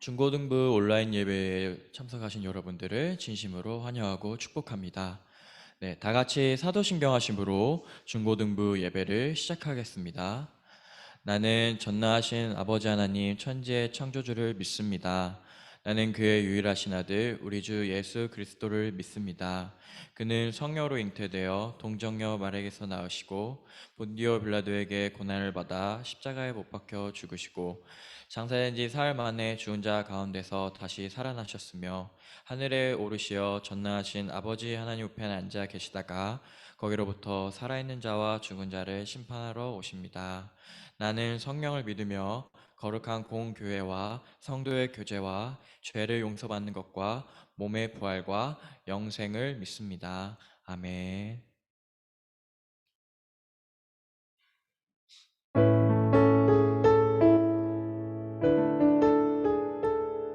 중고등부 온라인 예배에 참석하신 여러분들을 진심으로 환영하고 축복합니다. 네, 다 같이 사도신경하심으로 중고등부 예배를 시작하겠습니다. 나는 전능하신 아버지 하나님 천지의 창조주를 믿습니다. 나는 그의 유일하신 아들 우리 주 예수 그리스도를 믿습니다. 그는 성령으로 잉태되어 동정녀 마리아에게서 나으시고 본디오 빌라도에게 고난을 받아 십자가에 못 박혀 죽으시고 장사된 지 사흘 만에 죽은 자 가운데서 다시 살아나셨으며 하늘에 오르시어 전능하신 아버지 하나님 우편에 앉아 계시다가 거기로부터 살아있는 자와 죽은 자를 심판하러 오십니다. 나는 성령을 믿으며 거룩한 공교회와 성도의 교제와 죄를 용서받는 것과 몸의 부활과 영생을 믿습니다. 아멘.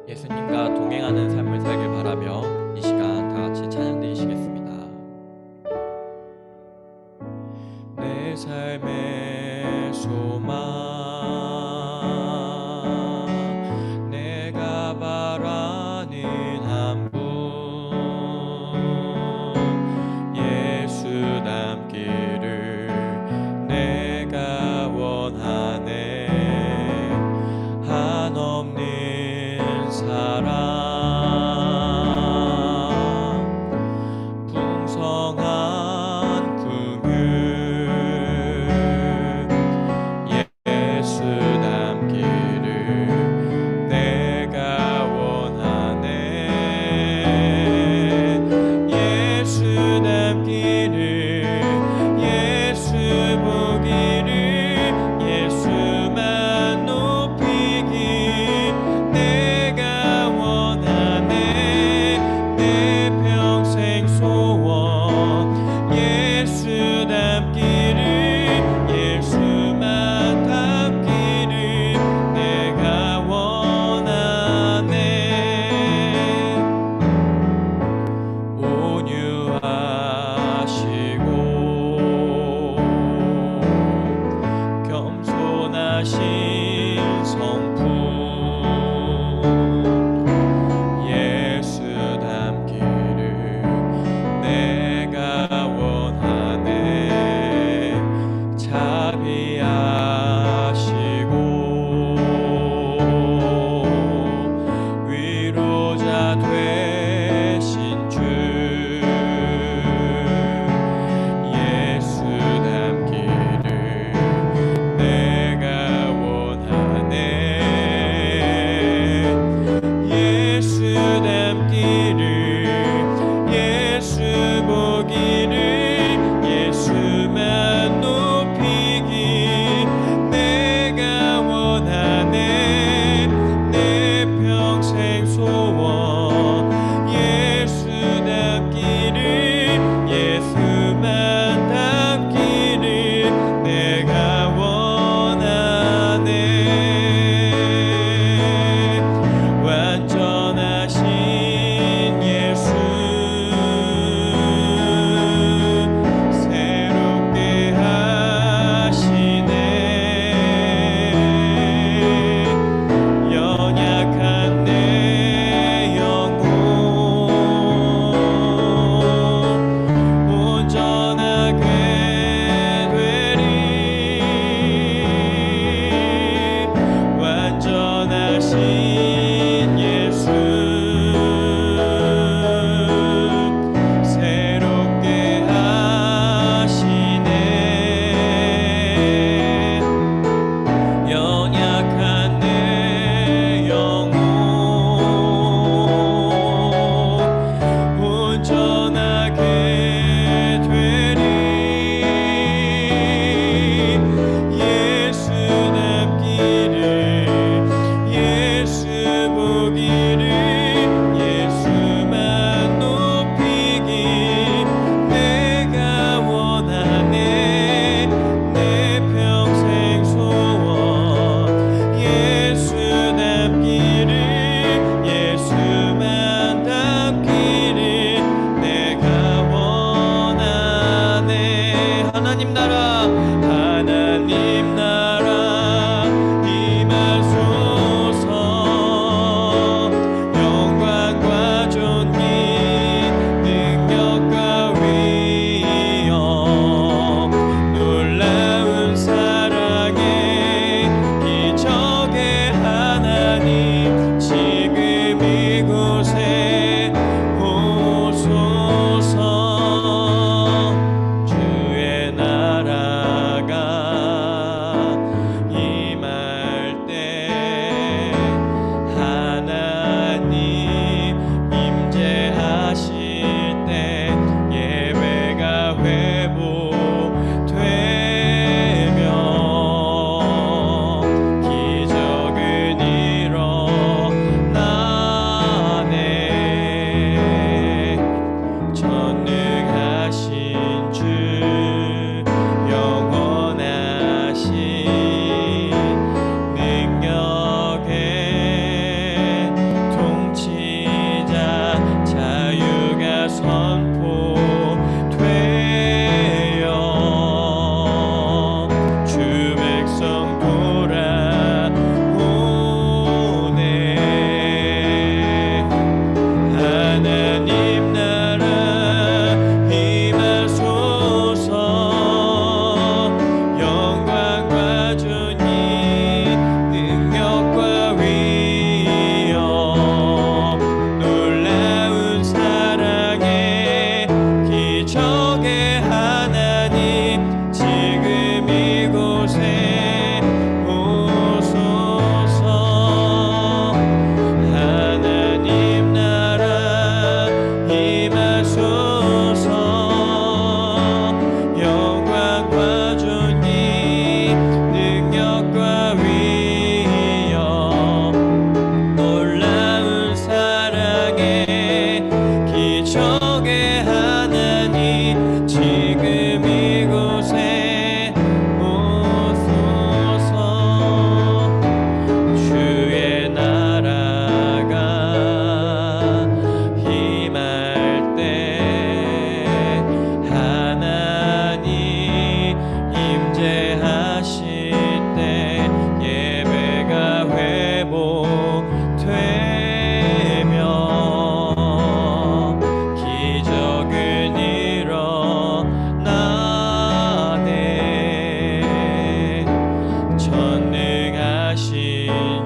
예수님과 동행하는 삶을 살길 바라며 이 시간 다 같이 찬양 드리시겠습니다. 내 삶의 소망 내가 바라는 한 분 예수 닮기를 내가 원하네. 한없는 사랑 풍성한 긍휼 예수 닮기를 내가 원하네. 예수 닮기를 예수 보기를 예수만 높이기 내가 원하네.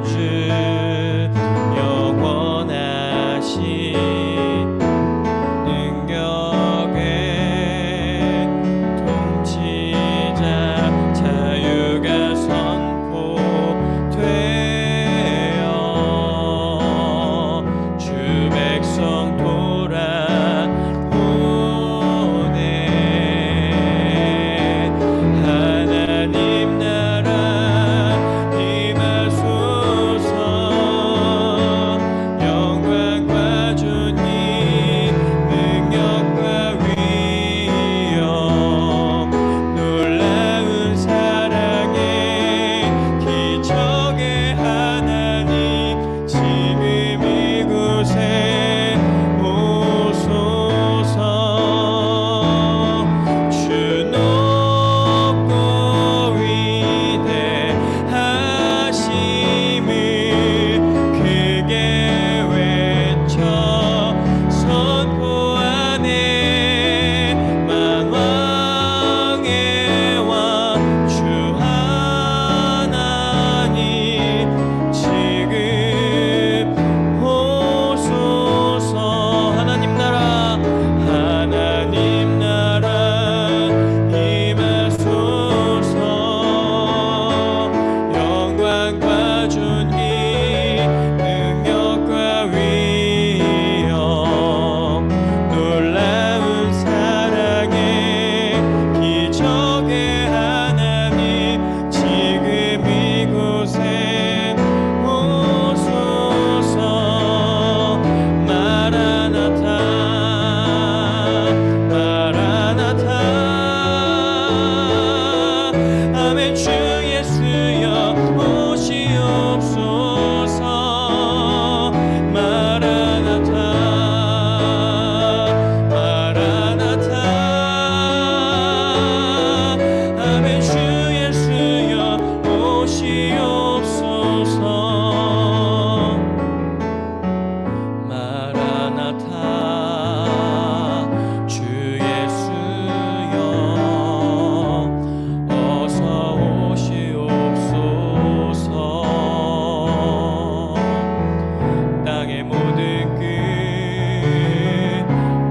주 영원하신 능력의 통치자 자유가 선포되어 주 백성 돌아오네. 하나님 나라 임하소서. 영광과 존귀 능력과 위엄 놀라운 사랑의 기적의 하나님 지금 이곳에 오소서. 주 높고 위대하심을 크게 외쳐 선포하네. 만왕의 왕 주 하나님 지금 오소서. 하나님 나라 임하소서. 영광과 존귀 능력과 위엄 놀라운 사랑의 기적의 하나님 지금 이곳에 오소서. 마라나타 마라나타. 아멘. 주 예수여 오시옵소서. 마라나타 마라나타. 아멘. 주 예수여 오시옵소서. 마라나타. 주 예수여 어서 오시옵소서. 땅의 모든 끝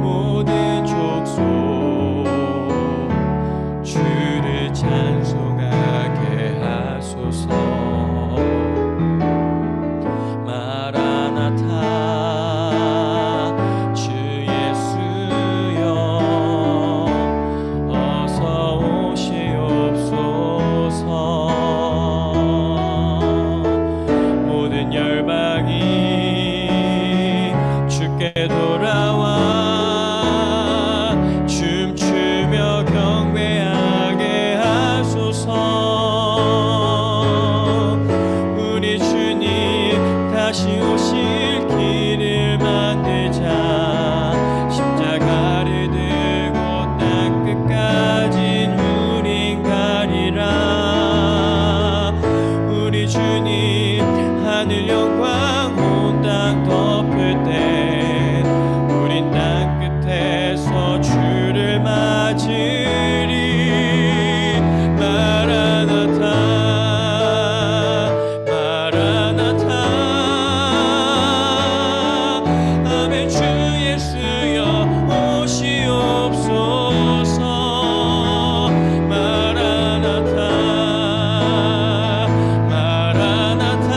모든 족속 주를 찬송하게 하소서. 마라나타. 주 예수여 어서 오시옵소서. 모든 열방이 주께 돌아와 춤추며 경배하게 하소서. 우리 주님 다시 오실 길을 만들자. 십자가를 들고 땅 끝까지 우린 가리라. 우리 주님 하늘 영광 온 땅 덮을 때 우린 땅 끝에서 주를 맞으리. 마라나타 마라나타. 아멘. 주 예수여 오시옵소서. 마라나타 마라나타.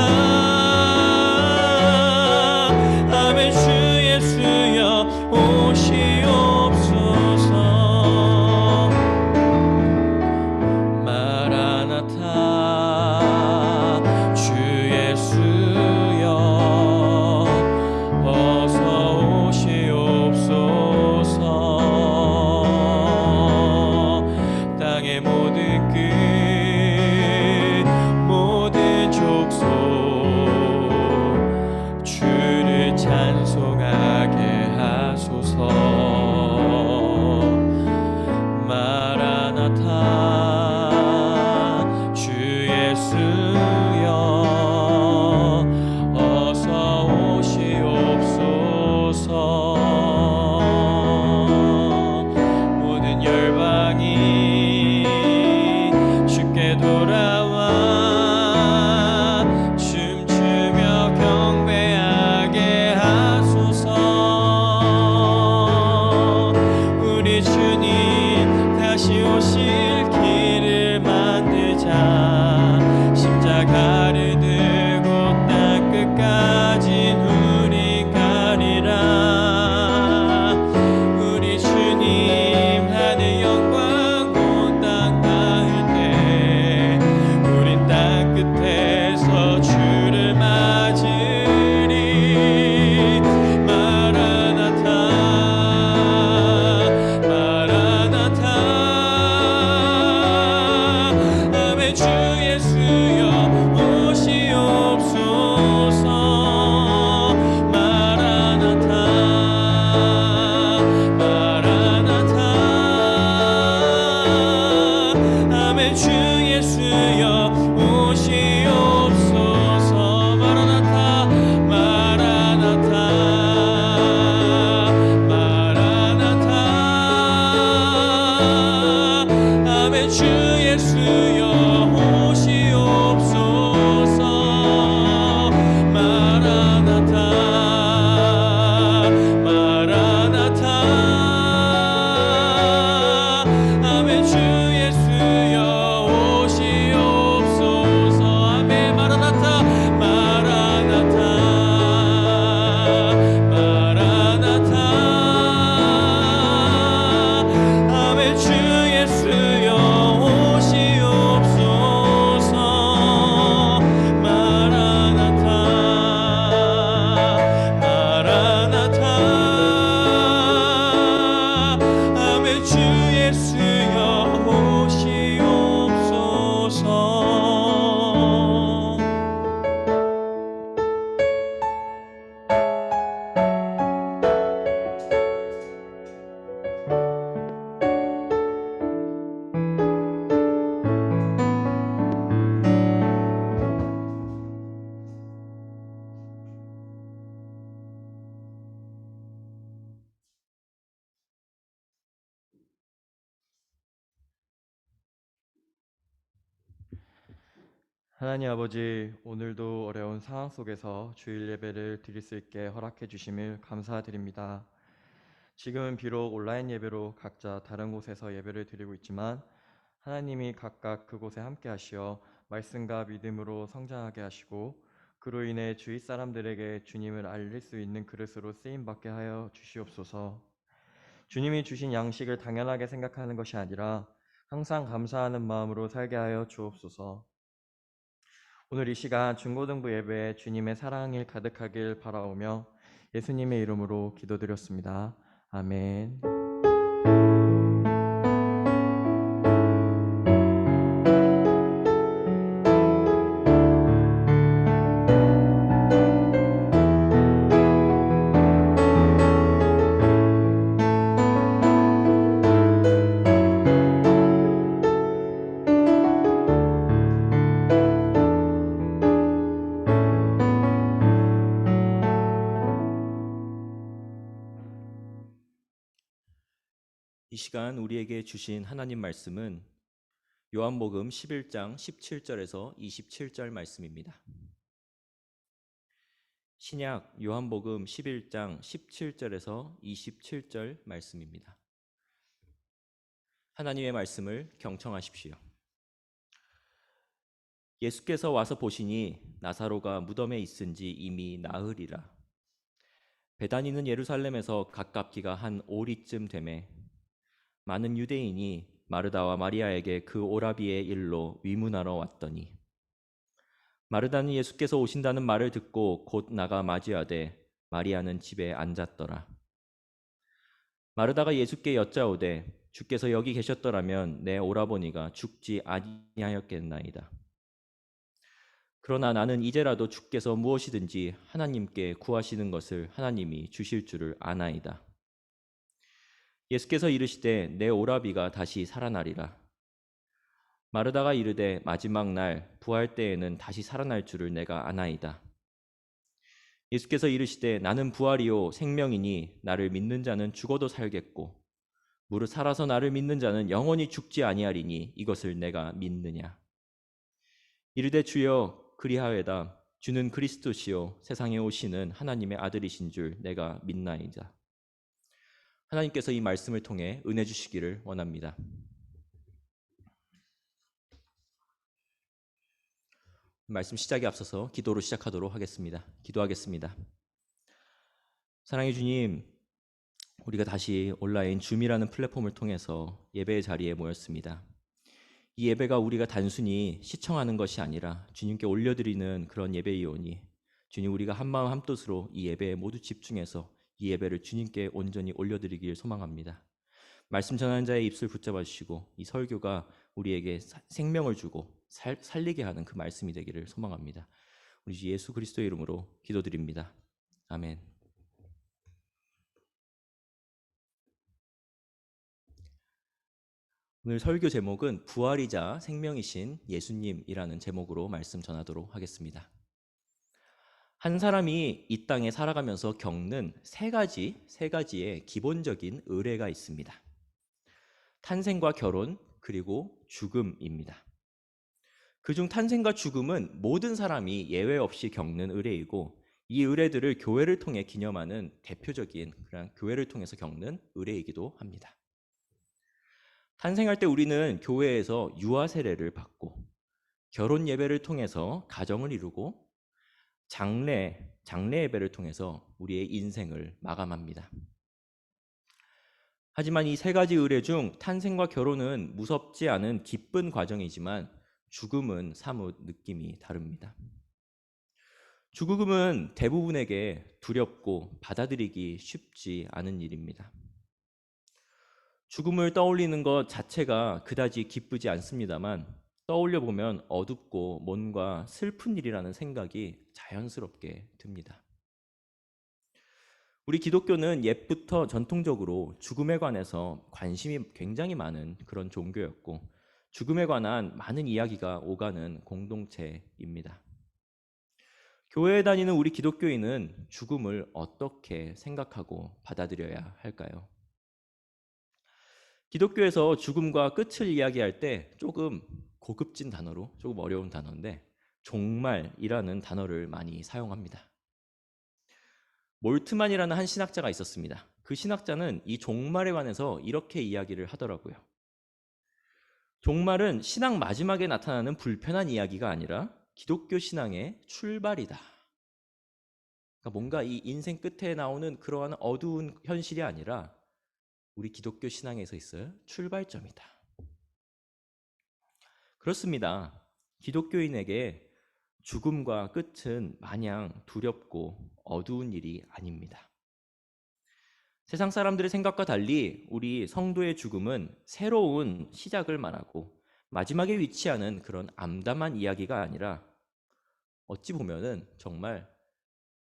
하나님 아버지, 오늘도 어려운 상황 속에서 주일 예배를 드릴 수 있게 허락해 주심을 감사드립니다. 지금은 비록 온라인 예배로 각자 다른 곳에서 예배를 드리고 있지만 하나님이 각각 그곳에 함께 하시어 말씀과 믿음으로 성장하게 하시고 그로 인해 주위 사람들에게 주님을 알릴 수 있는 그릇으로 쓰임 받게 하여 주시옵소서. 주님이 주신 양식을 당연하게 생각하는 것이 아니라 항상 감사하는 마음으로 살게 하여 주옵소서. 오늘 이 시간 중고등부 예배에 주님의 사랑이 가득하길 바라오며 예수님의 이름으로 기도드렸습니다. 아멘. 이 시간 우리에게 주신 하나님 말씀은 요한복음 11장 17절에서 27절 말씀입니다. 신약 요한복음 11장 17절에서 27절 말씀입니다. 하나님의 말씀을 경청하십시오. 예수께서 와서 보시니 나사로가 무덤에 있은지 이미 나흘이라. 베다니는 예루살렘에서 가깝기가 한 오리쯤 되매 많은 유대인이 마르다와 마리아에게 그 오라비의 일로 위문하러 왔더니 마르다는 예수께서 오신다는 말을 듣고 곧 나가 맞이하되 마리아는 집에 앉았더라. 마르다가 예수께 여짜오되 주께서 여기 계셨더라면 내 오라버니가 죽지 아니하였겠나이다. 그러나 나는 이제라도 주께서 무엇이든지 하나님께 구하시는 것을 하나님이 주실 줄을 아나이다. 예수께서 이르시되 내 오라비가 다시 살아나리라. 마르다가 이르되 마지막 날 부활 때에는 다시 살아날 줄을 내가 아나이다. 예수께서 이르시되 나는 부활이요 생명이니 나를 믿는 자는 죽어도 살겠고 무릇 살아서 나를 믿는 자는 영원히 죽지 아니하리니 이것을 내가 믿느냐. 이르되 주여 그리하여다. 주는 그리스도시요 세상에 오시는 하나님의 아들이신 줄 내가 믿나이다. 하나님께서 이 말씀을 통해 은혜 주시기를 원합니다. 말씀 시작에 앞서서 기도로 시작하도록 하겠습니다. 기도하겠습니다. 사랑의 주님, 우리가 다시 온라인 줌이라는 플랫폼을 통해서 예배의 자리에 모였습니다. 이 예배가 우리가 단순히 시청하는 것이 아니라 주님께 올려드리는 그런 예배이오니 주님, 우리가 한마음 한뜻으로 이 예배에 모두 집중해서 이 예배를 주님께 온전히 올려드리길 소망합니다. 말씀 전하는 자의 입술 붙잡아 주시고 이 설교가 우리에게 생명을 주고 살리게 하는 그 말씀이 되기를 소망합니다. 우리 주 예수 그리스도의 이름으로 기도드립니다. 아멘. 오늘 설교 제목은 부활이자 생명이신 예수님이라는 제목으로 말씀 전하도록 하겠습니다. 한 사람이 이 땅에 살아가면서 겪는 세 가지의 기본적인 의례가 있습니다. 탄생과 결혼, 그리고 죽음입니다. 그중 탄생과 죽음은 모든 사람이 예외 없이 겪는 의례이고 이 의례들을 교회를 통해 기념하는 대표적인 그런 교회를 통해서 겪는 의례이기도 합니다. 탄생할 때 우리는 교회에서 유아 세례를 받고 결혼 예배를 통해서 가정을 이루고 장례 예배를 통해서 우리의 인생을 마감합니다. 하지만 이 세 가지 의례 중 탄생과 결혼은 무섭지 않은 기쁜 과정이지만 죽음은 사뭇 느낌이 다릅니다. 죽음은 대부분에게 두렵고 받아들이기 쉽지 않은 일입니다. 죽음을 떠올리는 것 자체가 그다지 기쁘지 않습니다만 떠올려 보면 어둡고 뭔가 슬픈 일이라는 생각이 자연스럽게 듭니다. 우리 기독교는 옛부터 전통적으로 죽음에 관해서 관심이 굉장히 많은 그런 종교였고 죽음에 관한 많은 이야기가 오가는 공동체입니다. 교회에 다니는 우리 기독교인은 죽음을 어떻게 생각하고 받아들여야 할까요? 기독교에서 죽음과 끝을 이야기할 때 조금 고급진 단어로 조금 어려운 단어인데 종말이라는 단어를 많이 사용합니다. 몰트만이라는 한 신학자가 있었습니다. 그 신학자는 이 종말에 관해서 이렇게 이야기를 하더라고요. 종말은 신앙 마지막에 나타나는 불편한 이야기가 아니라 기독교 신앙의 출발이다. 그러니까 뭔가 이 인생 끝에 나오는 그러한 어두운 현실이 아니라 우리 기독교 신앙에서 있어요. 출발점이다. 그렇습니다. 기독교인에게 죽음과 끝은 마냥 두렵고 어두운 일이 아닙니다. 세상 사람들의 생각과 달리 우리 성도의 죽음은 새로운 시작을 말하고 마지막에 위치하는 그런 암담한 이야기가 아니라 어찌 보면은 정말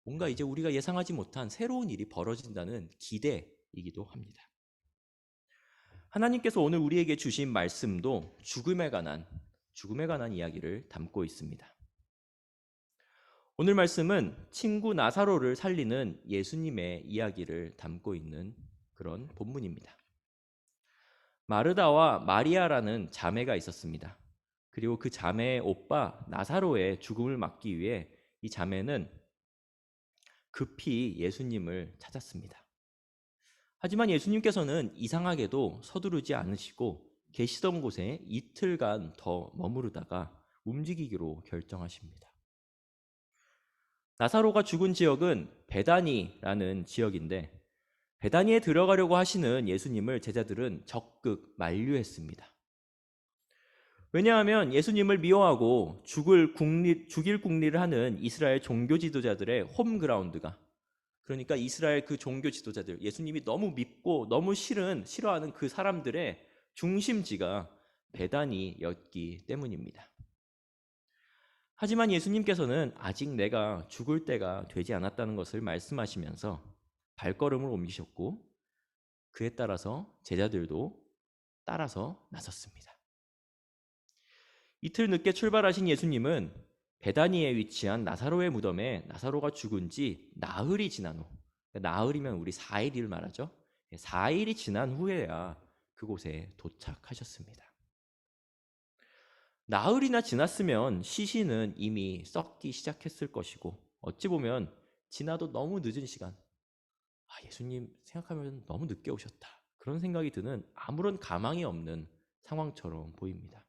뭔가 이제 우리가 예상하지 못한 새로운 일이 벌어진다는 기대이기도 합니다. 하나님께서 오늘 우리에게 주신 말씀도 죽음에 관한 이야기를 담고 있습니다. 오늘 말씀은 친구 나사로를 살리는 예수님의 이야기를 담고 있는 그런 본문입니다. 마르다와 마리아라는 자매가 있었습니다. 그리고 그 자매의 오빠 나사로의 죽음을 막기 위해 이 자매는 급히 예수님을 찾았습니다. 하지만 예수님께서는 이상하게도 서두르지 않으시고 계시던 곳에 이틀간 더 머무르다가 움직이기로 결정하십니다. 나사로가 죽은 지역은 베다니라는 지역인데 베다니에 들어가려고 하시는 예수님을 제자들은 적극 만류했습니다. 왜냐하면 예수님을 미워하고 죽일 궁리를 하는 이스라엘 종교 지도자들의 홈그라운드가, 그러니까 이스라엘 그 종교 지도자들, 예수님이 너무 밉고 너무 싫어하는 그 사람들의 중심지가 베다니였기 때문입니다. 하지만 예수님께서는 아직 내가 죽을 때가 되지 않았다는 것을 말씀하시면서 발걸음을 옮기셨고 그에 따라서 제자들도 따라서 나섰습니다. 이틀 늦게 출발하신 예수님은 베다니에 위치한 나사로의 무덤에 나사로가 죽은 지 나흘이 지난 후, 나흘이면 우리 4일을 말하죠. 4일이 지난 후에야 그곳에 도착하셨습니다. 나흘이나 지났으면 시신은 이미 썩기 시작했을 것이고 어찌 보면 지나도 너무 늦은 시간, 예수님 생각하면 너무 늦게 오셨다, 그런 생각이 드는 아무런 가망이 없는 상황처럼 보입니다.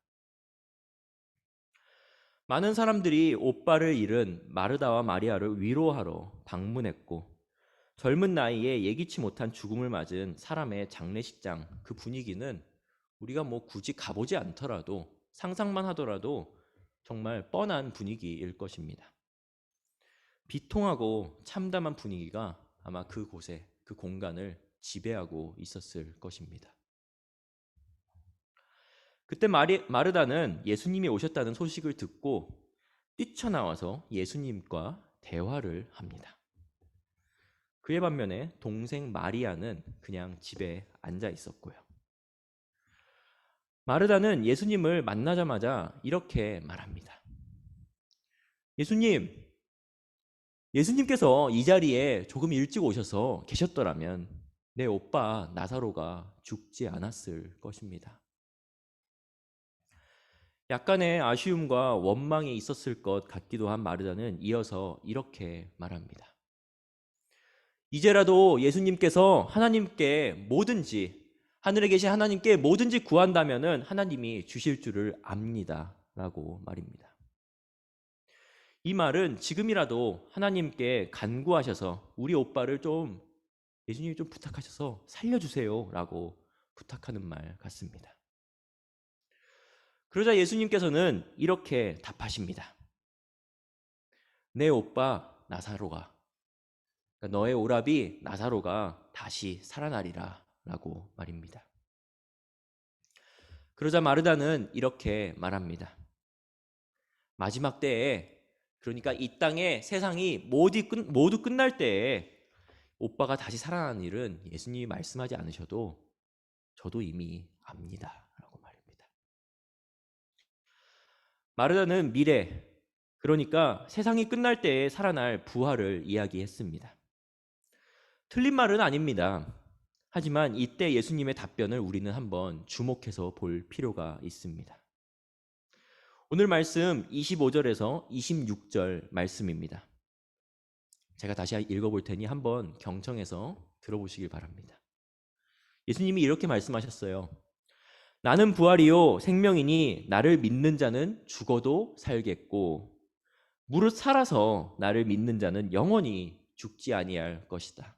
많은 사람들이 오빠를 잃은 마르다와 마리아를 위로하러 방문했고 젊은 나이에 예기치 못한 죽음을 맞은 사람의 장례식장, 그 분위기는 우리가 굳이 가보지 않더라도 상상만 하더라도 정말 뻔한 분위기일 것입니다. 비통하고 참담한 분위기가 아마 그곳에, 그 공간을 지배하고 있었을 것입니다. 그때 마르다는 예수님이 오셨다는 소식을 듣고 뛰쳐나와서 예수님과 대화를 합니다. 그에 반면에 동생 마리아는 그냥 집에 앉아 있었고요. 마르다는 예수님을 만나자마자 이렇게 말합니다. 예수님께서 이 자리에 조금 일찍 오셔서 계셨더라면 내 오빠 나사로가 죽지 않았을 것입니다. 약간의 아쉬움과 원망이 있었을 것 같기도 한 마르다는 이어서 이렇게 말합니다. 이제라도 예수님께서 하늘에 계신 하나님께 뭐든지 구한다면은 하나님이 주실 줄을 압니다. 라고 말입니다. 이 말은 지금이라도 하나님께 간구하셔서 우리 오빠를 예수님이 좀 부탁하셔서 살려주세요 라고 부탁하는 말 같습니다. 그러자 예수님께서는 이렇게 답하십니다. 내 오빠 나사로가, 그러니까 너의 오라비 나사로가 다시 살아나리라 라고 말입니다. 그러자 마르다는 이렇게 말합니다. 마지막 때에, 그러니까 이 땅에 세상이 모두 끝날 때에 오빠가 다시 살아나는 일은 예수님이 말씀하지 않으셔도 저도 이미 압니다 라고 말입니다. 마르다는 미래, 그러니까 세상이 끝날 때에 살아날 부활을 이야기했습니다. 틀린 말은 아닙니다. 하지만 이때 예수님의 답변을 우리는 한번 주목해서 볼 필요가 있습니다. 오늘 말씀 25절에서 26절 말씀입니다. 제가 다시 읽어볼 테니 한번 경청해서 들어보시길 바랍니다. 예수님이 이렇게 말씀하셨어요. 나는 부활이요 생명이니 나를 믿는 자는 죽어도 살겠고 무릇 살아서 나를 믿는 자는 영원히 죽지 아니할 것이다.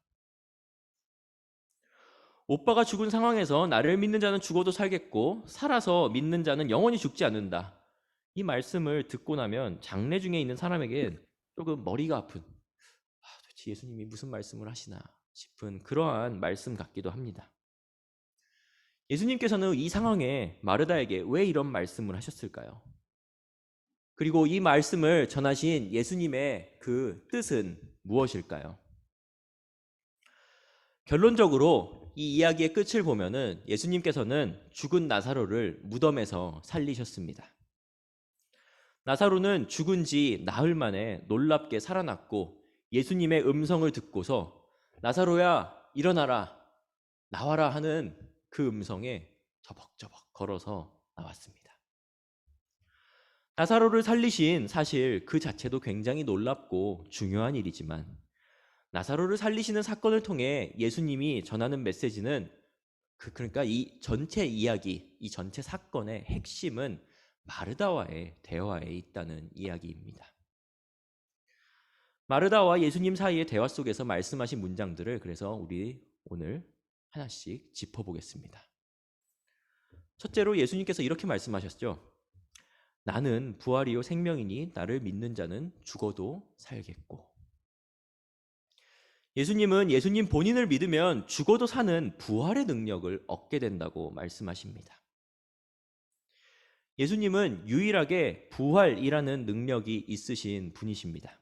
오빠가 죽은 상황에서 나를 믿는 자는 죽어도 살겠고 살아서 믿는 자는 영원히 죽지 않는다. 이 말씀을 듣고 나면 장례 중에 있는 사람에게 조금 머리가 아픈, 도대체 예수님이 무슨 말씀을 하시나 싶은 그러한 말씀 같기도 합니다. 예수님께서는 이 상황에 마르다에게 왜 이런 말씀을 하셨을까요? 그리고 이 말씀을 전하신 예수님의 그 뜻은 무엇일까요? 결론적으로 이 이야기의 끝을 보면은 예수님께서는 죽은 나사로를 무덤에서 살리셨습니다. 나사로는 죽은 지 나흘 만에 놀랍게 살아났고 예수님의 음성을 듣고서 나사로야 일어나라 나와라 하는 그 음성에 저벅저벅 걸어서 나왔습니다. 나사로를 살리신 사실 그 자체도 굉장히 놀랍고 중요한 일이지만 나사로를 살리시는 사건을 통해 예수님이 전하는 메시지는 그러니까 이 전체 이야기, 이 전체 사건의 핵심은 마르다와의 대화에 있다는 이야기입니다. 마르다와 예수님 사이의 대화 속에서 말씀하신 문장들을 그래서 우리 오늘 하나씩 짚어보겠습니다. 첫째로 예수님께서 이렇게 말씀하셨죠. 나는 부활이요 생명이니 나를 믿는 자는 죽어도 살겠고. 예수님은 예수님 본인을 믿으면 죽어도 사는 부활의 능력을 얻게 된다고 말씀하십니다. 예수님은 유일하게 부활이라는 능력이 있으신 분이십니다.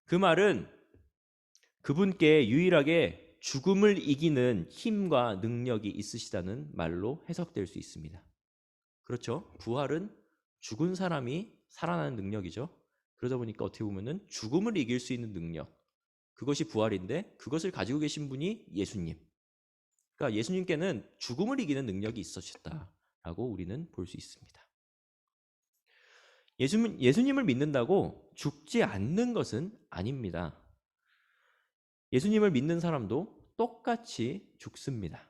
그 말은 그분께 유일하게 죽음을 이기는 힘과 능력이 있으시다는 말로 해석될 수 있습니다. 그렇죠? 부활은 죽은 사람이 살아나는 능력이죠. 그러다 보니까 어떻게 보면은 죽음을 이길 수 있는 능력, 그것이 부활인데 그것을 가지고 계신 분이 예수님. 그러니까 예수님께는 죽음을 이기는 능력이 있으셨다라고 우리는 볼 수 있습니다. 예수님을 믿는다고 죽지 않는 것은 아닙니다. 예수님을 믿는 사람도 똑같이 죽습니다.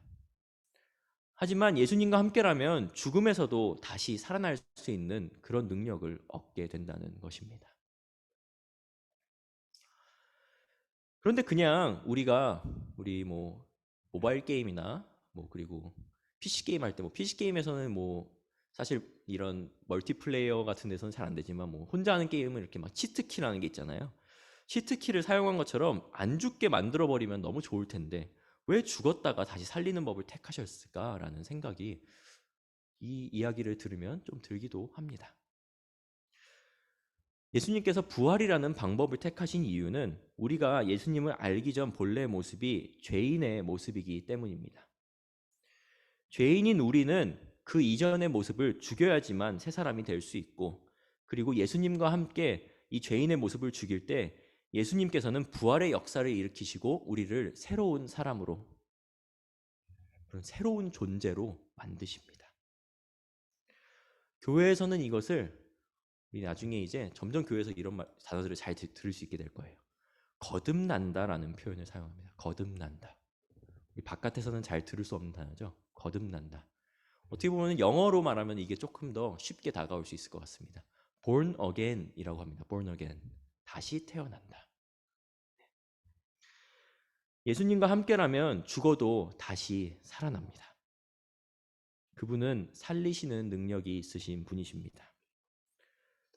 하지만 예수님과 함께라면 죽음에서도 다시 살아날 수 있는 그런 능력을 얻게 된다는 것입니다. 그런데 그냥 우리 모바일 게임이나 그리고 PC 게임 할 때 PC 게임에서는 사실 이런 멀티플레이어 같은 데서는 잘 안 되지만 혼자 하는 게임은 이렇게 막 치트키라는 게 있잖아요. 치트키를 사용한 것처럼 안 죽게 만들어 버리면 너무 좋을 텐데 왜 죽었다가 다시 살리는 법을 택하셨을까라는 생각이 이 이야기를 들으면 좀 들기도 합니다. 예수님께서 부활이라는 방법을 택하신 이유는 우리가 예수님을 알기 전 본래 모습이 죄인의 모습이기 때문입니다. 죄인인 우리는 그 이전의 모습을 죽여야지만 새 사람이 될 수 있고, 그리고 예수님과 함께 이 죄인의 모습을 죽일 때 예수님께서는 부활의 역사를 일으키시고 우리를 새로운 사람으로, 그런 새로운 존재로 만드십니다. 교회에서는 이것을 우리 나중에 이제 점점 교회에서 이런 단어들을 잘 들을 수 있게 될 거예요. 거듭난다라는 표현을 사용합니다. 거듭난다. 바깥에서는 잘 들을 수 없는 단어죠. 거듭난다. 어떻게 보면 영어로 말하면 이게 조금 더 쉽게 다가올 수 있을 것 같습니다. born again이라고 합니다. born again. 다시 태어난다. 예수님과 함께라면 죽어도 다시 살아납니다. 그분은 살리시는 능력이 있으신 분이십니다.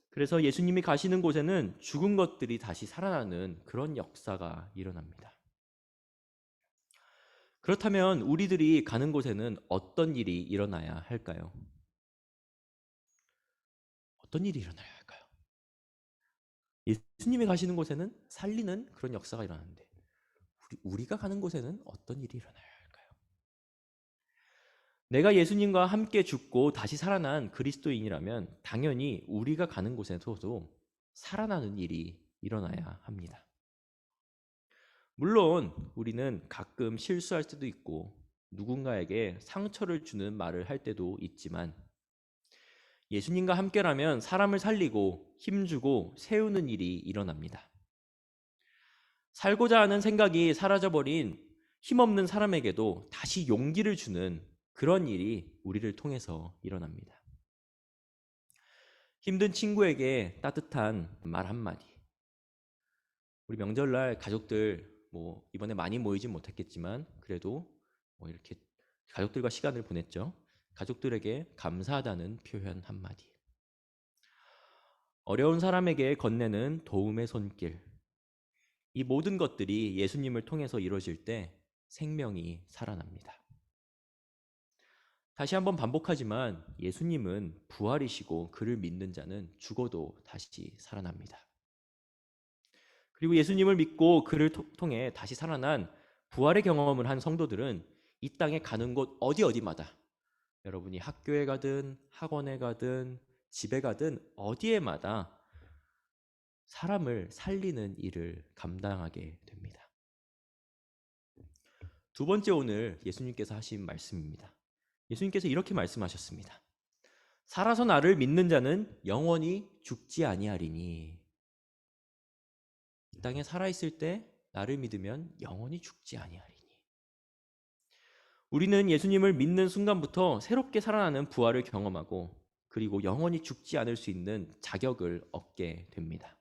그래서 예수님이 가시는 곳에는 죽은 것들이 다시 살아나는 그런 역사가 일어납니다. 그렇다면 우리들이 가는 곳에는 어떤 일이 일어나야 할까요? 어떤 일이 일어나야 할까요? 예수님이 가시는 곳에는 살리는 그런 역사가 일어나는데 우리가 가는 곳에는 어떤 일이 일어나야 할까요? 내가 예수님과 함께 죽고 다시 살아난 그리스도인이라면 당연히 우리가 가는 곳에서도 살아나는 일이 일어나야 합니다. 물론 우리는 가끔 실수할 때도 있고 누군가에게 상처를 주는 말을 할 때도 있지만 예수님과 함께라면 사람을 살리고 힘주고 세우는 일이 일어납니다. 살고자 하는 생각이 사라져버린 힘없는 사람에게도 다시 용기를 주는 그런 일이 우리를 통해서 일어납니다. 힘든 친구에게 따뜻한 말 한마디. 우리 명절날 가족들 이번에 많이 모이진 못했겠지만 그래도 이렇게 가족들과 시간을 보냈죠. 가족들에게 감사하다는 표현 한마디. 어려운 사람에게 건네는 도움의 손길. 이 모든 것들이 예수님을 통해서 이루어질 때 생명이 살아납니다. 다시 한번 반복하지만 예수님은 부활이시고 그를 믿는 자는 죽어도 다시 살아납니다. 그리고 예수님을 믿고 그를 통해 다시 살아난 부활의 경험을 한 성도들은 이 땅에 가는 곳 어디마다 여러분이 학교에 가든 학원에 가든 집에 가든 어디에마다 사람을 살리는 일을 감당하게 됩니다. 두 번째 오늘 예수님께서 하신 말씀입니다. 예수님께서 이렇게 말씀하셨습니다. 살아서 나를 믿는 자는 영원히 죽지 아니하리니. 이 땅에 살아있을 때 나를 믿으면 영원히 죽지 아니하리니. 우리는 예수님을 믿는 순간부터 새롭게 살아나는 부활을 경험하고 그리고 영원히 죽지 않을 수 있는 자격을 얻게 됩니다.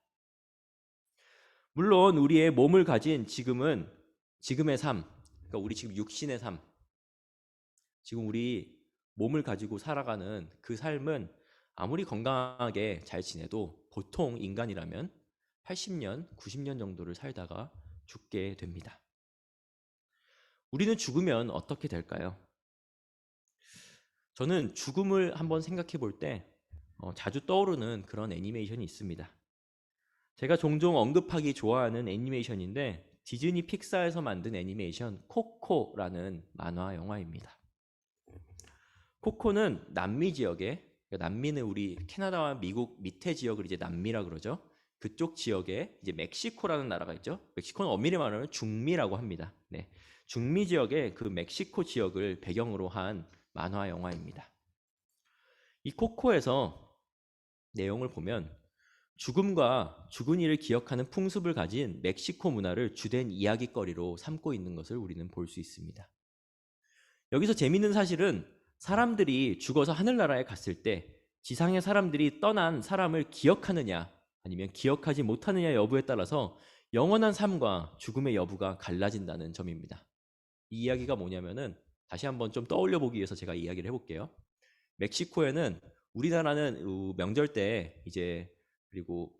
물론 우리의 몸을 가진 지금의 삶, 그러니까 우리 지금 육신의 삶, 지금 우리 몸을 가지고 살아가는 그 삶은 아무리 건강하게 잘 지내도 보통 인간이라면 80년, 90년 정도를 살다가 죽게 됩니다. 우리는 죽으면 어떻게 될까요? 저는 죽음을 한번 생각해 볼 때 자주 떠오르는 그런 애니메이션이 있습니다. 제가 종종 언급하기 좋아하는 애니메이션인데 디즈니 픽사에서 만든 애니메이션 코코라는 만화 영화입니다. 코코는 남미 지역에, 그러니까 남미는 우리 캐나다와 미국 밑에 지역을 이제 남미라 그러죠. 그쪽 지역에 이제 멕시코라는 나라가 있죠. 멕시코는 엄밀히 말하면 중미라고 합니다. 네, 중미 지역의 그 멕시코 지역을 배경으로 한 만화 영화입니다. 이 코코에서 내용을 보면 죽음과 죽은 이를 기억하는 풍습을 가진 멕시코 문화를 주된 이야기거리로 삼고 있는 것을 우리는 볼 수 있습니다. 여기서 재미있는 사실은 사람들이 죽어서 하늘나라에 갔을 때 지상의 사람들이 떠난 사람을 기억하느냐 아니면 기억하지 못하느냐 여부에 따라서 영원한 삶과 죽음의 여부가 갈라진다는 점입니다. 이 이야기가 뭐냐면은 다시 한번 좀 떠올려 보기 위해서 제가 이야기를 해볼게요. 멕시코에는 우리나라는 명절 때 이제 그리고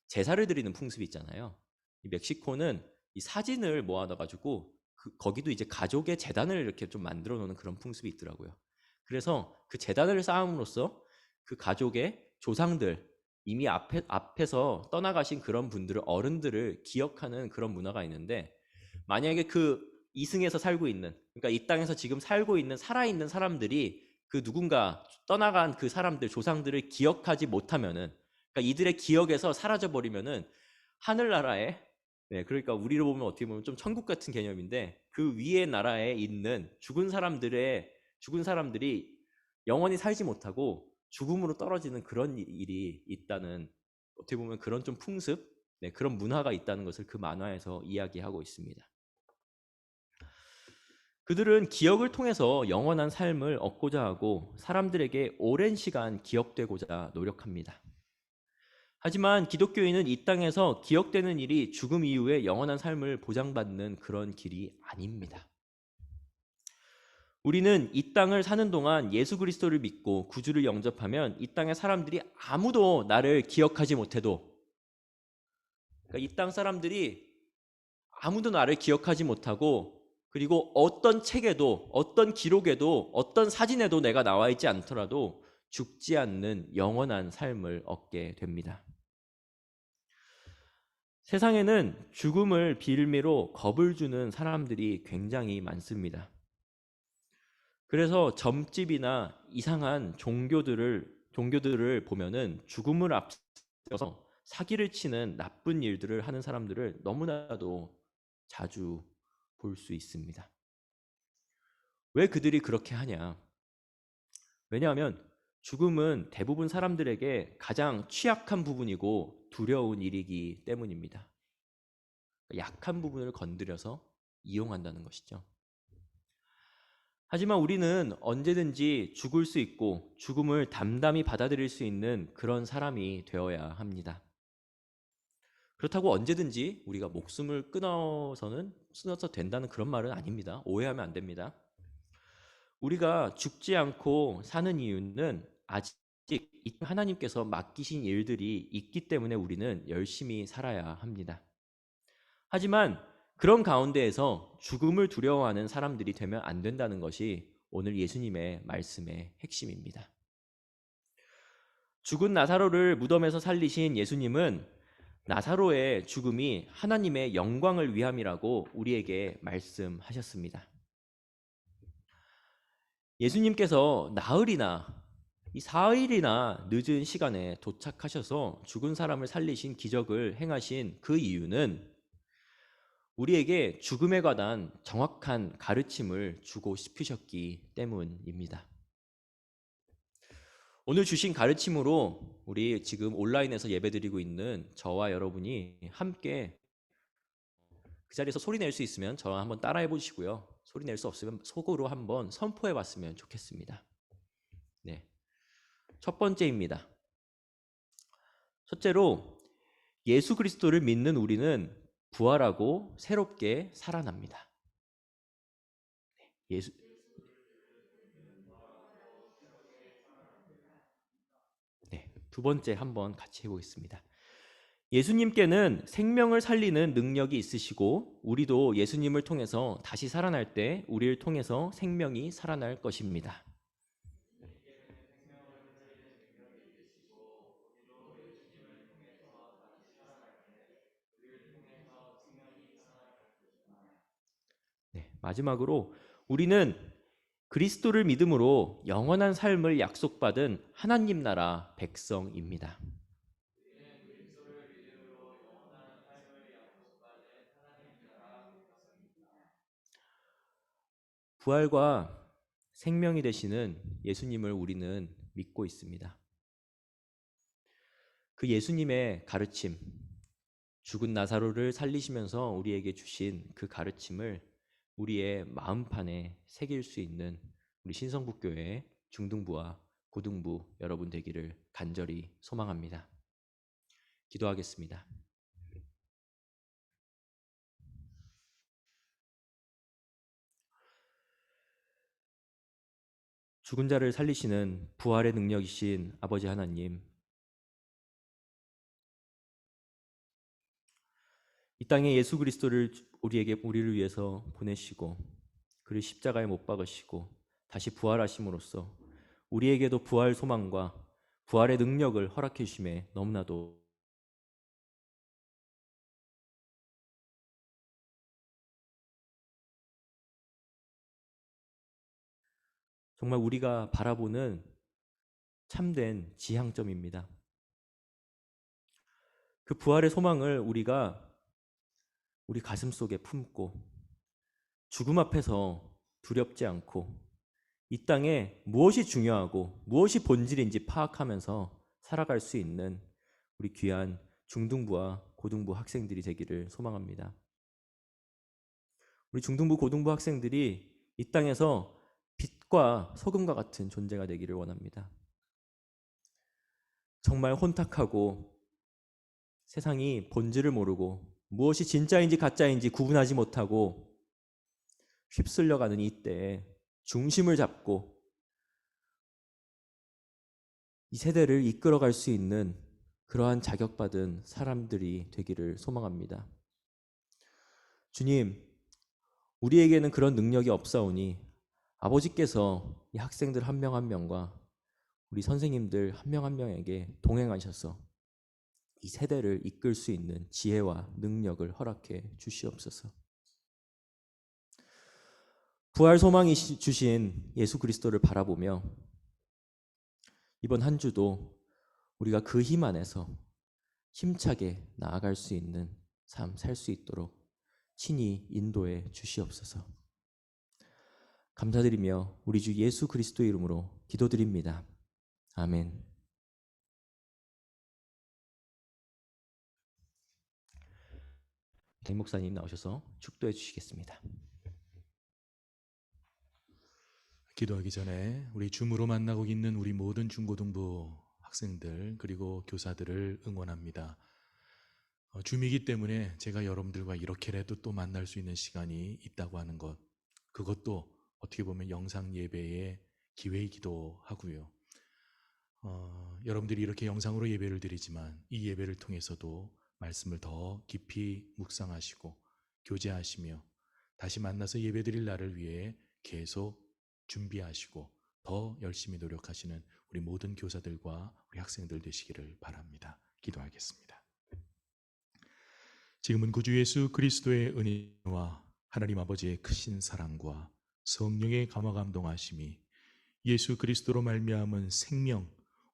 제사를 드리는 풍습이 있잖아요. 이 멕시코는 이 사진을 모아놔가지고 거기도 이제 가족의 재단을 이렇게 좀 만들어 놓는 그런 풍습이 있더라고요. 그래서 그 재단을 쌓음으로써 그 가족의 조상들 이미 앞에서 떠나가신 그런 분들을 어른들을 기억하는 그런 문화가 있는데 만약에 그 이승에서 살고 있는 그러니까 이 땅에서 지금 살고 있는 살아있는 사람들이 그 누군가 떠나간 그 사람들 조상들을 기억하지 못하면은 그러니까 이들의 기억에서 사라져 버리면은 하늘나라에 그러니까 우리로 보면 어떻게 보면 좀 천국 같은 개념인데 그 위에 나라에 있는 죽은 사람들이 영원히 살지 못하고 죽음으로 떨어지는 그런 일이 있다는 어떻게 보면 그런 좀 풍습, 그런 문화가 있다는 것을 그 만화에서 이야기하고 있습니다. 그들은 기억을 통해서 영원한 삶을 얻고자 하고 사람들에게 오랜 시간 기억되고자 노력합니다. 하지만 기독교인은 이 땅에서 기억되는 일이 죽음 이후에 영원한 삶을 보장받는 그런 길이 아닙니다. 우리는 이 땅을 사는 동안 예수 그리스도를 믿고 구주를 영접하면 이 땅의 사람들이 아무도 나를 기억하지 못해도 그러니까 이 땅 사람들이 아무도 나를 기억하지 못하고 그리고 어떤 책에도 어떤 기록에도 어떤 사진에도 내가 나와 있지 않더라도 죽지 않는 영원한 삶을 얻게 됩니다. 세상에는 죽음을 빌미로 겁을 주는 사람들이 굉장히 많습니다. 그래서 점집이나 이상한 종교들을 보면은 죽음을 앞서서 사기를 치는 나쁜 일들을 하는 사람들을 너무나도 자주 볼 수 있습니다. 왜 그들이 그렇게 하냐? 왜냐하면 죽음은 대부분 사람들에게 가장 취약한 부분이고 두려운 일이기 때문입니다. 약한 부분을 건드려서 이용한다는 것이죠. 하지만 우리는 언제든지 죽을 수 있고 죽음을 담담히 받아들일 수 있는 그런 사람이 되어야 합니다. 그렇다고 언제든지 우리가 목숨을 끊어서 된다는 그런 말은 아닙니다. 오해하면 안 됩니다. 우리가 죽지 않고 사는 이유는 아직 하나님께서 맡기신 일들이 있기 때문에 우리는 열심히 살아야 합니다. 하지만 그런 가운데에서 죽음을 두려워하는 사람들이 되면 안 된다는 것이 오늘 예수님의 말씀의 핵심입니다. 죽은 나사로를 무덤에서 살리신 예수님은 나사로의 죽음이 하나님의 영광을 위함이라고 우리에게 말씀하셨습니다. 예수님께서 나흘이나 이 4일이나 늦은 시간에 도착하셔서 죽은 사람을 살리신 기적을 행하신 그 이유는 우리에게 죽음에 관한 정확한 가르침을 주고 싶으셨기 때문입니다. 오늘 주신 가르침으로 우리 지금 온라인에서 예배드리고 있는 저와 여러분이 함께 그 자리에서 소리 낼 수 있으면 저와 한번 따라해 보시고요. 소리 낼 수 없으면 속으로 한번 선포해 봤으면 좋겠습니다. 네. 첫 번째입니다. 첫째로 예수 그리스도를 믿는 우리는 부활하고 새롭게 살아납니다. 예수 네. 두 번째 한번 같이 해보겠습니다. 예수님께는 생명을 살리는 능력이 있으시고 우리도 예수님을 통해서 다시 살아날 때 우리를 통해서 생명이 살아날 것입니다. 네, 마지막으로 우리는 그리스도를 믿음으로 영원한 삶을 약속받은 하나님 나라 백성입니다. 부활과 생명이 되시는 예수님을 우리는 믿고 있습니다. 그 예수님의 가르침, 죽은 나사로를 살리시면서 우리에게 주신 그 가르침을 우리의 마음판에 새길 수 있는 우리 신성북교회 중등부와 고등부 여러분 되기를 간절히 소망합니다. 기도하겠습니다. 죽은 자를 살리시는 부활의 능력이신 아버지 하나님, 이 땅에 예수 그리스도를 우리를 위해서 보내시고 그를 십자가에 못 박으시고 다시 부활하심으로써 우리에게도 부활 소망과 부활의 능력을 허락해 주심에 너무나도 정말 우리가 바라보는 참된 지향점입니다. 그 부활의 소망을 우리 가슴 속에 품고 죽음 앞에서 두렵지 않고 이 땅에 무엇이 중요하고 무엇이 본질인지 파악하면서 살아갈 수 있는 우리 귀한 중등부와 고등부 학생들이 되기를 소망합니다. 우리 중등부, 고등부 학생들이 이 땅에서 빛과 소금과 같은 존재가 되기를 원합니다. 정말 혼탁하고 세상이 본질을 모르고 무엇이 진짜인지 가짜인지 구분하지 못하고 휩쓸려가는 이때에 중심을 잡고 이 세대를 이끌어갈 수 있는 그러한 자격받은 사람들이 되기를 소망합니다. 주님, 우리에게는 그런 능력이 없사오니 아버지께서 이 학생들 한 명 한 명과 우리 선생님들 한 명 한 명에게 동행하셔서 이 세대를 이끌 수 있는 지혜와 능력을 허락해 주시옵소서. 부활 소망이 주신 예수 그리스도를 바라보며 이번 한 주도 우리가 그 힘 안에서 힘차게 나아갈 수 있는 삶 살 수 있도록 친히 인도해 주시옵소서. 감사드리며 우리 주 예수 그리스도의 이름으로 기도드립니다. 아멘. 김 목사님 나오셔서 축도해 주시겠습니다. 기도하기 전에 우리 줌으로 만나고 있는 우리 모든 중고등부 학생들 그리고 교사들을 응원합니다. 줌이기 때문에 제가 여러분들과 이렇게라도 또 만날 수 있는 시간이 있다고 하는 것, 그것도 어떻게 보면 영상 예배의 기회이기도 하고요. 여러분들이 이렇게 영상으로 예배를 드리지만 이 예배를 통해서도 말씀을 더 깊이 묵상하시고 교제하시며 다시 만나서 예배드릴 날을 위해 계속 준비하시고 더 열심히 노력하시는 우리 모든 교사들과 우리 학생들 되시기를 바랍니다. 기도하겠습니다. 지금은 구주 예수 그리스도의 은혜와 하나님 아버지의 크신 사랑과 성령의 감화 감동하심이 예수 그리스도로 말미암은 생명,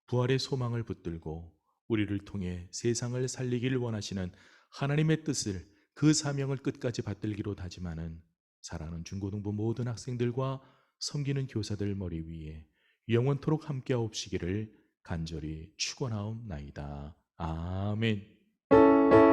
부활의 소망을 붙들고 우리를 통해 세상을 살리기를 원하시는 하나님의 뜻을, 그 사명을 끝까지 받들기로 다짐하는 사랑하는 중고등부 모든 학생들과 섬기는 교사들 머리 위에 영원토록 함께하옵시기를 간절히 축원하옵나이다. 아멘.